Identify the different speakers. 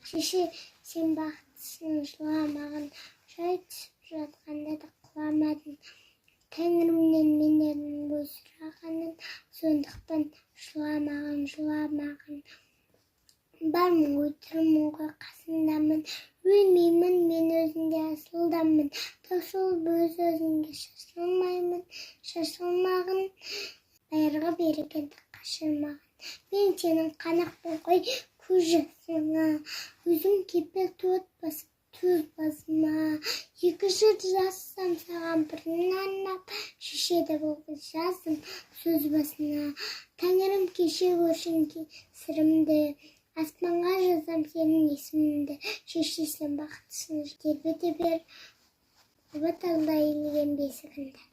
Speaker 1: Шеше, сен бақыттысың, жыламағын, жай түсіп жатқанда да құламадың. Тәңірімнен менердің бой сұрағанын, сондықтан жыламағын. Бармын ғой, тұрмын ғой, қасындамын, өлмеймін, мен өзіңде асылдамын. Таусылып өз-өзіңге шашылмағын, байырғы берекенді қашырмағын. Мен сенің қанақпын ғой, көз жасыңа, өзім кепіл от басып, төз басыма. Екі жыр жазсам саған бірін арнап, шешеді бұл қыз жаздым сөз басына. Тәңірім кеше көршің сырымды, аспанға жазам сенің есіміңді. Шеше, сен бақыттысың, тербете бер, үміт алда иілген бесігіңді.